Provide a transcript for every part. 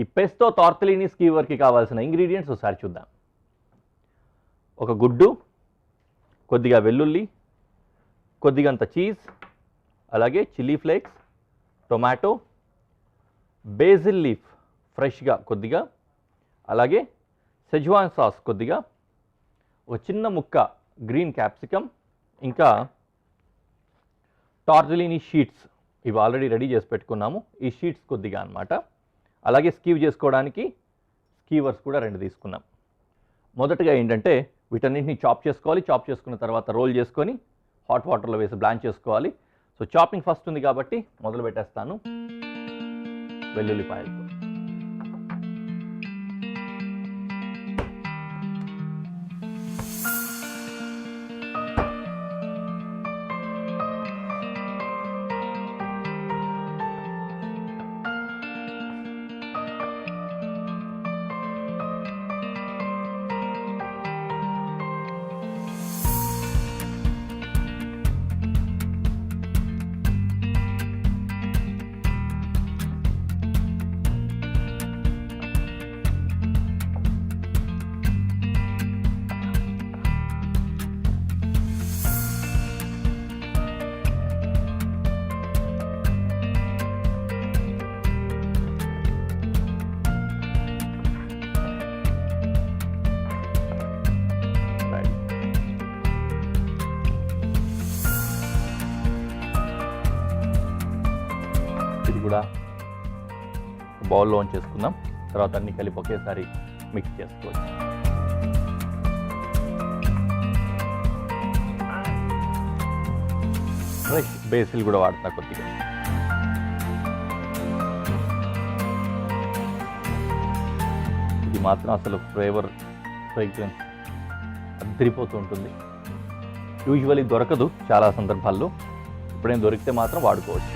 ఈ పెస్తో టార్టెలిని స్కీవర్కి కావాల్సిన ఇంగ్రీడియంట్స్ ఒకసారి చూద్దాం. ఒక గుడ్డు, కొద్దిగా వెల్లుల్లి, కొద్దిగంత చీజ్, అలాగే chilli flakes, tomato, basil leaf ఫ్రెష్గా కొద్దిగా, అలాగే సెజ్వాన్ సాస్ కొద్దిగా, ఒక చిన్న ముక్క గ్రీన్ క్యాప్సికమ్, ఇంకా టార్టెలిని షీట్స్ ఇవి ఆల్రెడీ రెడీ చేసి పెట్టుకున్నాము. ఈ షీట్స్ కొద్దిగా అన్నమాట. అలాగే స్కీవ్ చేసుకోవడానికి స్కీవర్స్ కూడా 2 తీసుకున్నాం. మొదటగా ఏంటంటే వీటన్నింటినీ చాప్ చేసుకోవాలి. చాప్ చేసుకున్న తర్వాత రోల్ చేసుకొని హాట్ వాటర్లో వేసి బ్లాంచ్ చేసుకోవాలి. సో చాపింగ్ ఫస్ట్ ఉంది కాబట్టి మొదలు పెట్టేస్తాను వెల్లుల్లిపాయలతో. ఇది కూడా బౌల్లో చేసుకుందాం. తర్వాత అన్ని కలిపి ఒకేసారి మిక్స్ చేసుకోవచ్చు. ఫ్రెష్ బేసిల్ కూడా వాడతా కొద్దిగా. ఇది మాత్రం అసలు ఫ్రేగ్రెన్స్ అద్దరిపోతూ ఉంటుంది. యూజువల్లీ దొరకదు చాలా సందర్భాల్లో, ఇప్పుడేం దొరికితే మాత్రం వాడుకోవచ్చు.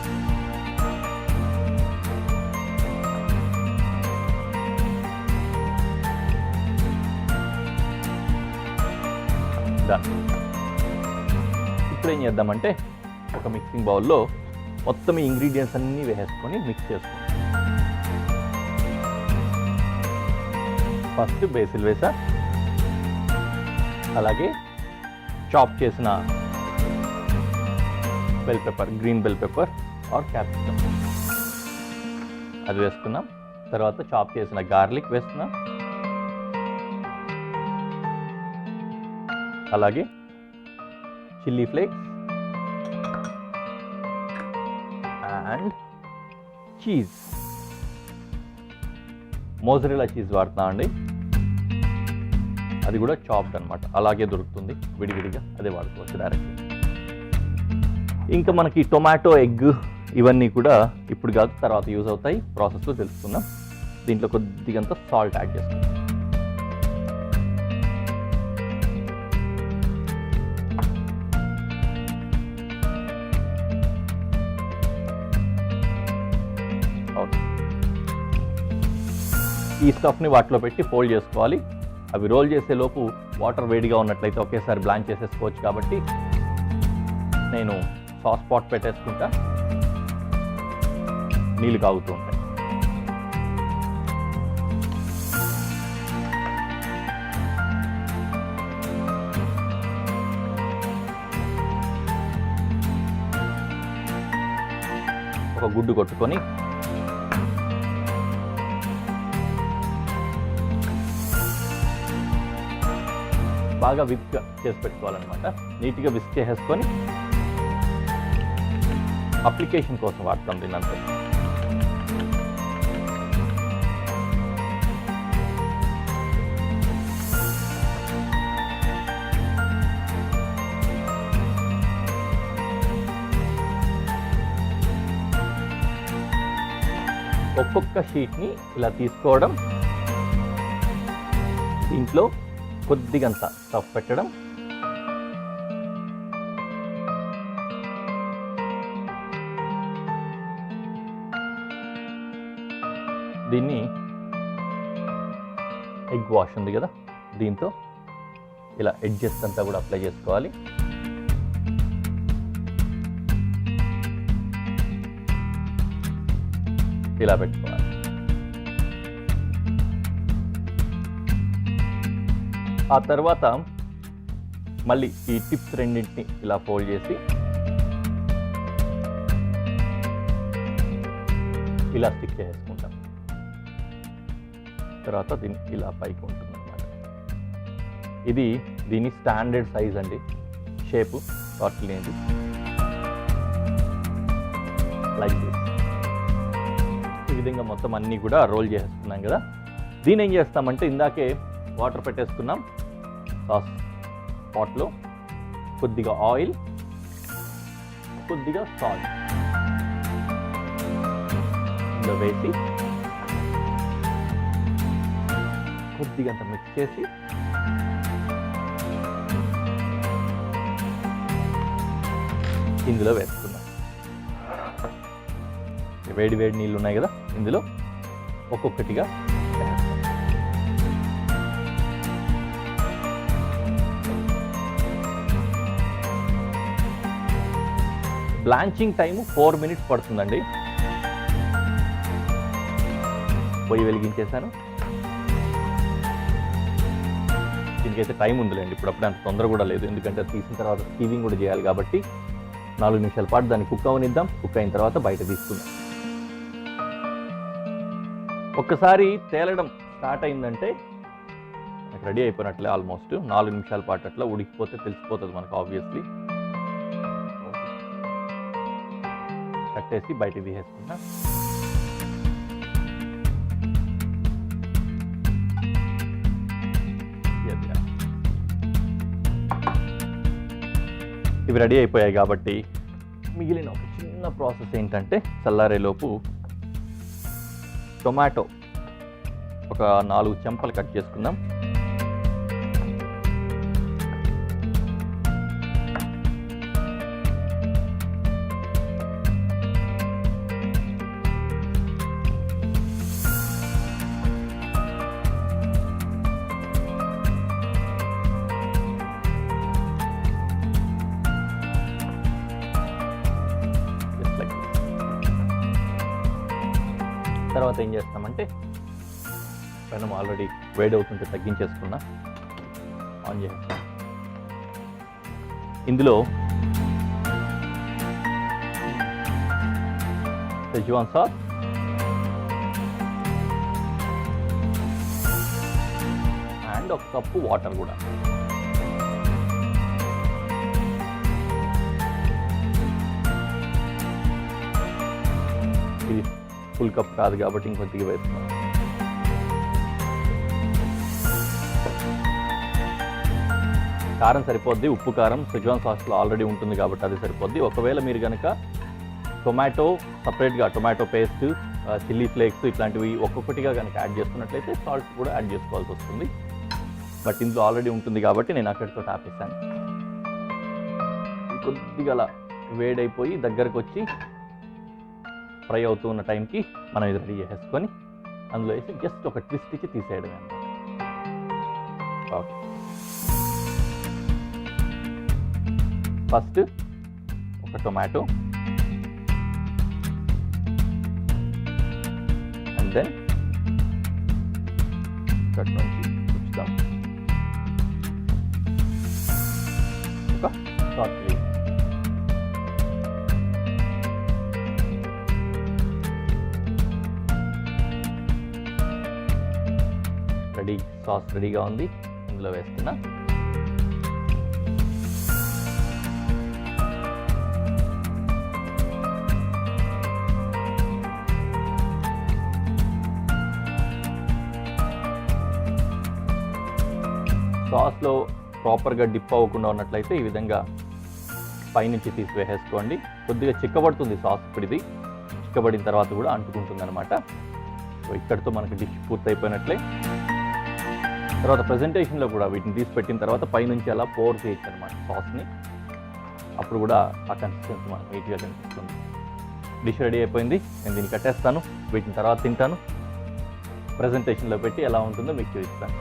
ఇప్పుడు ఏం చేద్దామంటే ఒక మిక్సింగ్ బౌల్లో మొత్తం ఈ ఇంగ్రీడియంట్స్ అన్నీ వేసేసుకొని మిక్స్ చేసుకోండి. ఫస్ట్ బేసిల్ వేసా, అలాగే చాప్ చేసిన bell pepper, green bell pepper or capsicum అది వేసుకున్నాం. తర్వాత చాప్ చేసిన గార్లిక్ వేస్తున్నాం, అలాగే chilli flakes and cheese. Mozzarella cheese వాడుతున్నామండి, అది కూడా చాప్డ్ అనమాట, అలాగే దొరుకుతుంది విడివిడిగా, అదే వాడుకోవచ్చు డైరెక్ట్. ఇంకా మనకి టొమాటో, ఎగ్ ఇవన్నీ కూడా ఇప్పుడు కాదు తర్వాత యూజ్ అవుతాయి, ప్రాసెస్లో తెలుసుకుందాం. దీంట్లో కొద్దిగంత సాల్ట్ యాడ్ చేసుకుందాం. ఈ స్టఫ్ని వాటిలో పెట్టి ఫోల్డ్ చేసుకోవాలి. అవి రోల్ చేసేలోపు వాటర్ వేడిగా ఉన్నట్లయితే ఒకేసారి బ్లాంచ్ చేసేసుకోవచ్చు. కాబట్టి నేను సాస్ పాట్ పెట్టేసుకుంటా, నీళ్ళు కాగుతూ ఉంటాయి. ఒక గుడ్డు కొట్టుకొని బాగా విస్క్ చేసి పెట్టుకోవాలన్నమాట. నీట్గా విస్క్ చేసేసుకొని అప్లికేషన్ కోసం వాడతాం దీన్ని అంతే. ఒక్కొక్క షీట్ని ఇలా తీసుకోవడం, దీంట్లో కొద్దిగంత స్టఫ్ పెట్టడం, దీన్ని ఎగ్ వాష్ ఉంది కదా దీంతో ఇలా ఎడ్జెస్ అంతా కూడా అప్లై చేసుకోవాలి. ఇలా పెట్టుకోవాలి. ఆ తర్వాత మళ్ళీ ఈ టిప్స్ రెండింటిని ఇలా ఫోల్డ్ చేసి ఇలా స్టిక్ చేసుకుంటాం. తర్వాత దీన్ని ఇలా పైకి ఉంటుంది అన్నమాట. ఇది దీని స్టాండర్డ్ సైజ్ అండి, షేపు బాటిల్ అనేది లైక్ దిస్. ఈ విధంగా మొత్తం అన్నీ కూడా రోల్ చేసుకున్నాం కదా. దీన్ని ఏం చేస్తామంటే ఇందాకే వాటర్ పెట్టేసుకున్నాం సాస్ పాట్లో, కొద్దిగా ఆయిల్, కొద్దిగా సాల్ట్ ఇందులో వేసి కొద్దిగా అంత మిక్స్ చేసి ఇందులో వేసుకుందాం. వేడి వేడి నీళ్ళు ఉన్నాయి కదా, ఇందులో ఒక్కొక్కటిగా బ్లాంచింగ్ టైము 4 minutes పడుతుందండి. పొయ్యి వెలిగించేసాను. దీనికైతే టైం ఉందిలేండి, ఇప్పుడప్పుడే అంత తొందర కూడా లేదు, ఎందుకంటే తీసిన తర్వాత స్టీవింగ్ కూడా చేయాలి కాబట్టి 4 నిమిషాల పాటు దాన్ని కుక్ అవనిద్దాం. కుక్ అయిన తర్వాత బయట తీసుకుందాం. ఒక్కసారి తేలడం స్టార్ట్ అయిందంటే రెడీ అయిపోయినట్లే. ఆల్మోస్ట్ 4 నిమిషాల పాటు అట్లా ఉడికిపోతే తెలిసిపోతుంది మనకు ఆబ్వియస్లీ. కట్టేసి బయట తీసేసుకున్నా. ఇవి రెడీ అయిపోయాయి కాబట్టి మిగిలిన ఒక చిన్న ప్రాసెస్ ఏంటంటే చల్లారేలోపు టొమాటో ఒక 4 చెంపలు కట్ చేసుకుందాం. తర్వాత ఏం చేస్తామంటే పెనం ఆల్రెడీ వేడి అవుతుంటే తగ్గించేసుకున్నా, ఆన్ చేస్తాం. ఇందులో Schezwan sauce, and 1 cup water కూడా. ఇది ఫుల్ కప్ కాదు కాబట్టి ఇంకొద్దిగా వేస్తున్నాం. కారం సరిపోద్ది, ఉప్పు కారం సెజ్వాన్ సాస్లో ఆల్రెడీ ఉంటుంది కాబట్టి అది సరిపోద్ది. ఒకవేళ మీరు కనుక టొమాటో సపరేట్గా టొమాటో పేస్ట్, చిల్లీ ఫ్లేక్స్ ఇట్లాంటివి ఒక్కొక్కటిగా కనుక యాడ్ చేసుకున్నట్లయితే సాల్ట్ కూడా యాడ్ చేసుకోవాల్సి వస్తుంది. బట్ ఇందులో ఆల్రెడీ ఉంటుంది కాబట్టి నేను అక్కడితో ఆపేసాను. కొద్దిగా అలా వేడైపోయి దగ్గరకు వచ్చి ఫ్రై అవుతూ ఉన్న టైంకి మనం ఇది రెడీ చేసుకొని అందులో వేసి జస్ట్ ఒక ట్విస్ట్ ఇచ్చి తీసేయడమే అన్నమాట. ఓకే, ఫస్ట్ ఒక టొమాటో, అండ్ దెన్ ఇక్కడ నుంచి ఉంచుతాం ఒక షార్ట్ లీవ్. రెడీ, సాస్ రెడీగా ఉంది. ఇందులో వేస్తున్నా. సాస్లో ప్రాపర్గా డిప్ అవ్వకుండా ఉన్నట్లయితే ఈ విధంగా పైనుంచి తీసి వేసేసుకోండి. కొద్దిగా చిక్కబడుతుంది సాస్. ఇప్పుడు ఇది చిక్కబడిన తర్వాత కూడా అంటుకుంటుంది అనమాట. ఇక్కడితో మనకి డిష్ పూర్తయిపోయినట్లే. తర్వాత ప్రజెంటేషన్లో కూడా వీటిని తీసి పెట్టిన తర్వాత పైనుంచి అలా పోర్ చేయొచ్చు అనమాట సాస్ని. అప్పుడు కూడా ఆ కన్సిస్టెన్సీ మనకు నీట్గా కనిపిస్తుంది. డిష్ రెడీ అయిపోయింది. నేను దీన్ని కట్టేస్తాను. వీటిని తర్వాత తింటాను. ప్రజెంటేషన్లో పెట్టి ఎలా ఉంటుందో మీకు చూపిస్తాను.